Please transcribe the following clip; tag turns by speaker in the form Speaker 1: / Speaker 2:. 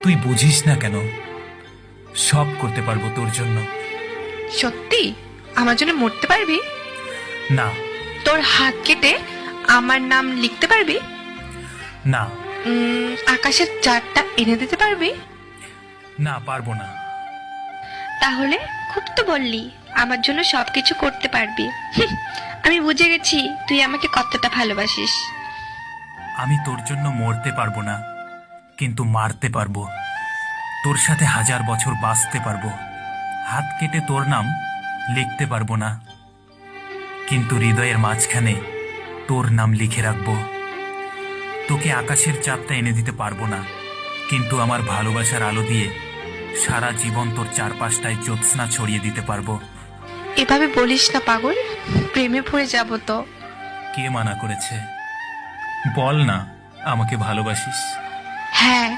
Speaker 1: তুই বুঝিস না কেন? সব করতে পারবো তোর জন্য।
Speaker 2: সত্যি আমার জন্য মরতে পারবি?
Speaker 1: না।
Speaker 2: তোর হাত কেটে আমার নাম লিখতে পারবি?
Speaker 1: না।
Speaker 2: আকাশের চাঁদটা এনে দিতে পারবি?
Speaker 1: না, পারবো না।
Speaker 2: তাহলে খুব তো বললি আমার জন্য সবকিছু করতে পারবি। আমি বুঝে গেছি তুই আমাকে কতটা ভালোবাসিস।
Speaker 1: আমি তোর জন্য মরতে পারবো না, কিন্তু মারতে পারবো। তোর সাথে 1000 বছর বাঁচতে পারবো। হাত কেটে তোর নাম লিখতে পারবো না, কিন্তু হৃদয়ের মাঝখানে তোর নাম লিখে রাখবো। তোকে আকাশের চাঁদটা এনে দিতে পারবো না, কিন্তু আমার ভালোবাসার আলো দিয়ে সারা জীবন তোর চারপাশটায় জ্যোৎস্না ছড়িয়ে দিতে পারবো।
Speaker 2: এভাবে বলিস না পাগল, প্রেমে পড়ে যাব তো।
Speaker 1: কে মানা করেছে? বল না আমাকে ভালোবাসিস।
Speaker 2: হ্যাঁ,